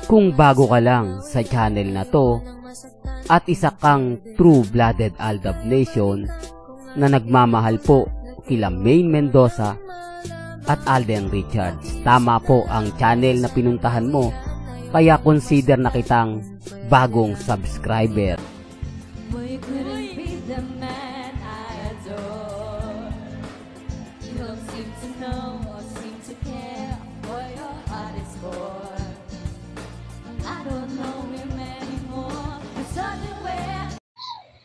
Kung bago ka lang sa channel na to at isa kang true-blooded Aldab Nation na nagmamahal po kila Maine Mendoza at Alden Richards, tama po ang channel na pinuntahan mo, kaya consider na kitang bagong subscriber.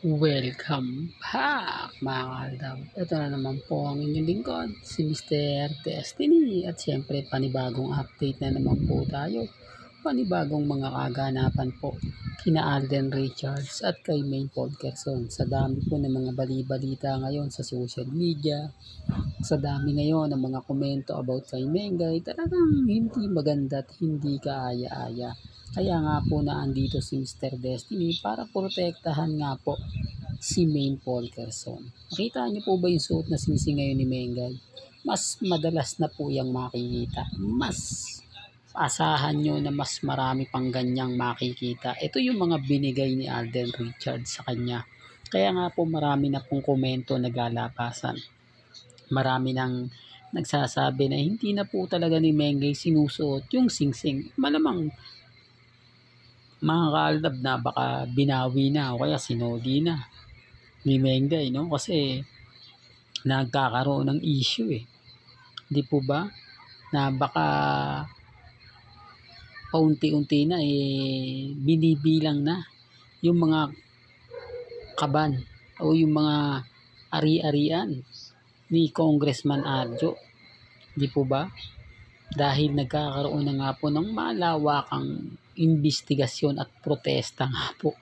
Welcome back mga Aldab. Ito na naman po ang inyong lingkod, si Mr. Destiny. At syempre panibagong update na naman po tayo. Panibagong mga kaganapan po kina Alden Richards at kay Maine Polkerson. Sa dami po ng mga bali-balita ngayon sa social media, sa dami ngayon ng mga komento about kay Mengay, talagang hindi maganda at hindi kaaya-aya. Kaya nga po na andito si Mr. Destiny para protektahan nga po si Maine Polkerson. Nakita niyo po ba yung suot na sisi ngayon ni Mengay? Mas madalas na po yung makikita. Mas asahan nyo na mas marami pang ganyang makikita. Ito yung mga binigay ni Alden Richards sa kanya. Kaya nga po marami na pong komento naglalabasan. Marami nang nagsasabi na hindi na po talaga ni Mengay sinusuot yung singsing. Malamang mga kaaldab na baka binawi na o kaya sinodi na ni Mengay, no? Kasi nagkakaroon ng issue Di po ba? Na baka paunti-unti na binibilang na yung mga kaban o yung mga ari-arian ni Congressman Arjo. Di po ba? Dahil nagkakaroon na nga po ng malawakang investigasyon at protesta nga po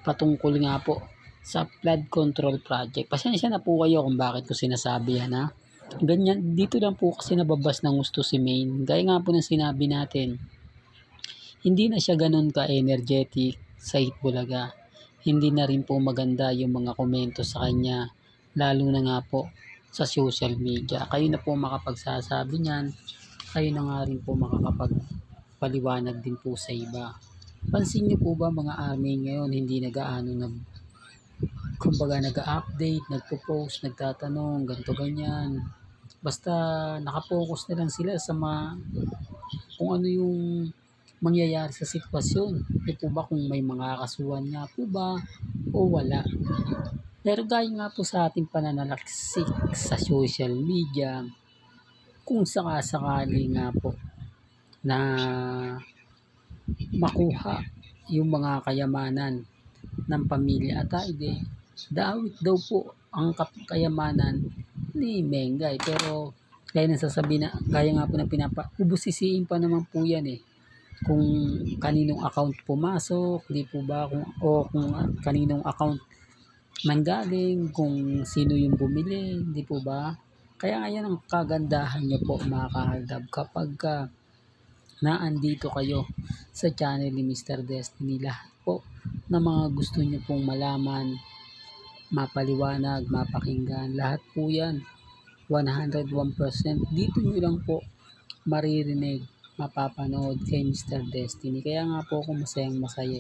patungkol nga po sa flood control project. Pasensya na po kayo kung bakit ko sinasabi yan Ganyan, dito lang po kasi nababas ng gusto si Maine. Gaya nga po ng sinabi natin, hindi na siya ganun ka-energetic sa Itbulaga. Hindi na rin po maganda yung mga komento sa kanya, lalo na nga po sa social media. Kayo na po makapagsasabi niyan, kayo na nga rin po makakapagpaliwanag din po sa iba. Pansin niyo po ba mga army ngayon, hindi nag-aano kumbaga nag-update, nagpo-post, nagtatanong, ganito ganyan. Basta nakapokus na lang sila sa kung ano yung mangyayari sa sitwasyon. Di po ba kung may mga kasuhan nga po ba o wala. Pero gaya nga po sa ating pananalaksik sa social media, kung sakasakali nga po na makuha yung mga kayamanan ng pamilya Atayde, dawit daw po ang kayamanan ni Mengay. Pero gaya nga po ng ubusisiin pa naman po yan kung kaninong account pumasok, di po ba, kung kaninong account nanggaling, kung sino yung bumili, di po ba? Kaya ngayon ang kagandahan nyo po mga kaaldab kapag naandito kayo sa channel ni Mr. Destiny, lahat po na mga gusto nyo pong malaman, mapaliwanag, mapakinggan, lahat po yan 101% dito nyo lang po maririnig, mapapanood kay Mr. Destiny. Kaya nga po ako masayang masaya.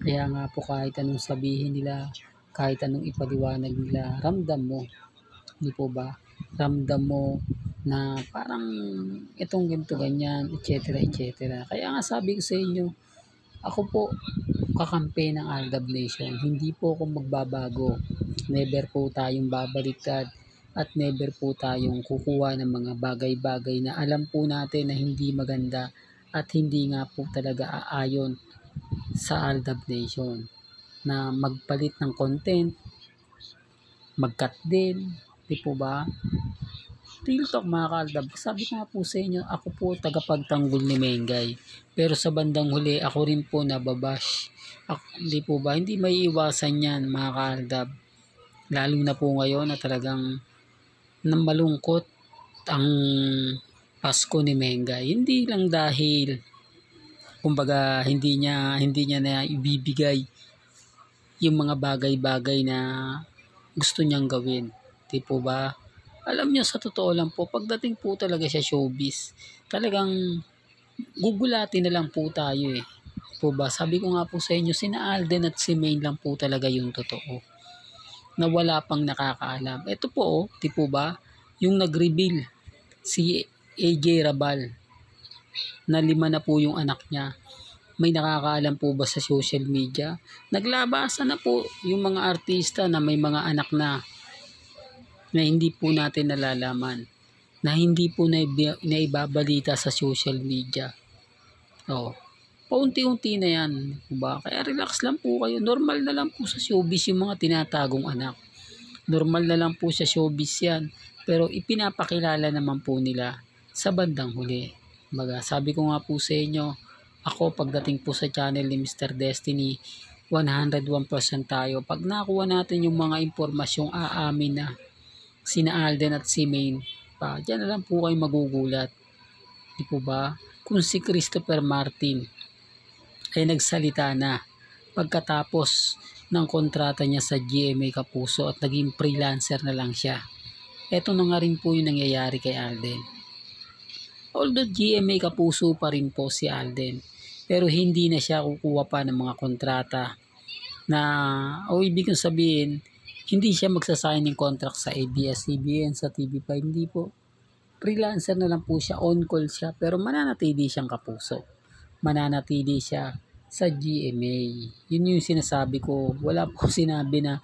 Kaya nga po kahit anong sabihin nila, kahit anong ipaliwanag nila, ramdam mo, di po ba? Ramdam mo na parang itong ganito ganyan, etc. etc. Kaya nga sabi ko sa inyo, ako po kakampi ng Aldab Nation. Hindi po ako magbabago. Never po tayong babaliktad at never po tayong kukuha ng mga bagay-bagay na alam po natin na hindi maganda at hindi nga po talaga aayon sa Aldab Nation. Na magpalit ng content, mag-cut din, di po ba? Real talk mga kaaldab, sabi ko nga po sa inyo, ako po tagapagtanggol ni Mengay. Pero sa bandang huli, ako rin po nababash. Di po ba? Hindi may iwasan yan mga kaaldab. Lalo na po ngayon na talagang malungkot ang Pasko ni Mengay. Hindi lang dahil kumbaga hindi niya na ibibigay yung mga bagay-bagay na gusto niyang gawin. Di po ba? Alam niyo sa totoo lang po, pagdating po talaga sa showbiz, talagang gugulatin na lang po tayo eh. Po ba? Sabi ko nga po sa inyo, sina Alden at si Maine lang po talaga yung totoo. Na wala pang nakakaalam. Ito po, di po ba? Yung nag-reveal si AJ Rabal na 5 na po yung anak niya. May nakakaalam po ba sa social media? Naglabasa na po yung mga artista na may mga anak na hindi po natin nalalaman, na hindi po naibabalita sa social media. Paunti-unti na yan, diba? Kaya relax lang po kayo. Normal na lang po sa showbiz yung mga tinatagong anak. Normal na lang po sa showbiz yan. Pero ipinapakilala naman po nila sa bandang huli. Baga, sabi ko nga po sa inyo, ako pagdating po sa channel ni Mr. Destiny, 101% tayo. Pag nakuha natin yung mga impormasyong aamin na sina Alden at si Maine pa, dyan na lang po kayo magugulat. Di po ba? Kung si Christopher Martin ay nagsalita na pagkatapos ng kontrata niya sa GMA Kapuso at naging freelancer na lang siya. Eto na nga rin po yung nangyayari kay Alden. Although GMA Kapuso pa rin po si Alden, pero hindi na siya kukuha pa ng mga kontrata na, ibig kong sabihin, hindi siya magsasign ng contract sa ABS-CBN, sa TV5, hindi po. Freelancer na lang po siya, on-call siya, pero mananatili siyang Kapuso. Mananatili siya sa GMA. Yun yung sinasabi ko. Wala po sinabi na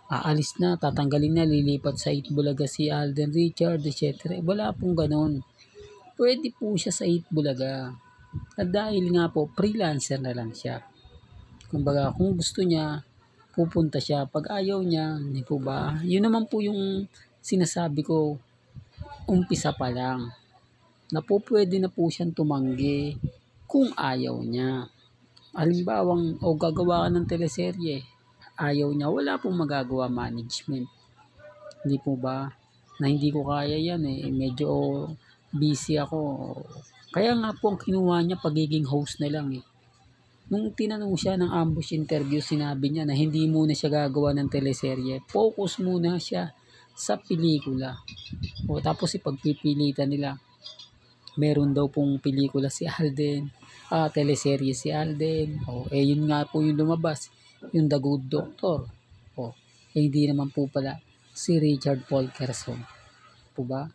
aalis na, tatanggalin na, lilipat sa Itbulaga si Alden Richard, etc. Wala pong ganon. Pwede po siya sa Itbulaga. At dahil nga po, freelancer na lang siya. Kumbaga, kung gusto niya, pupunta siya. Pag ayaw niya, hindi po ba? Yun naman po yung sinasabi ko, umpisa pa lang. Na po pwede na po siyang tumanggi kung ayaw niya. Halimbawang, gagawa ka ng teleserye, ayaw niya, wala pong magagawa management. Hindi po ba? Na hindi ko kaya yan eh. Medyo busy ako. Kaya nga po ang kinuha niya pagiging host na lang eh. Nung tinanong siya ng ambush interview, sinabi niya na hindi muna siya gagawa ng teleserye. Focus muna siya sa pelikula. Tapos ipagpipilitan nila. Meron daw pong pelikula si Alden, teleserye si Alden. Yun nga po yung lumabas, yung The Good Doctor. Hindi naman po pala si Richard Paul Quezon. Po ba?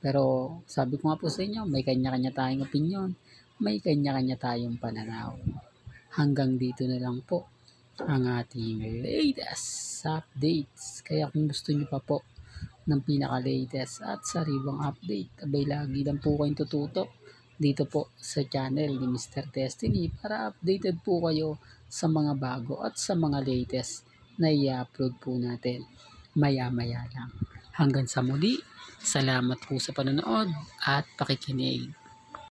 Pero sabi ko nga po sa inyo, may kanya-kanya tayong opinion, may kanya-kanya tayong pananaw. Hanggang dito na lang po ang ating latest updates. Kaya kung gusto niyo pa po ng pinaka-latest at sariwang update, abay lagi lang po kayong tututok dito po sa channel ni Mr. Destiny para updated po kayo sa mga bago at sa mga latest na i-upload po natin maya-maya lang. Hanggang sa muli, salamat po sa panonood at pakikinig.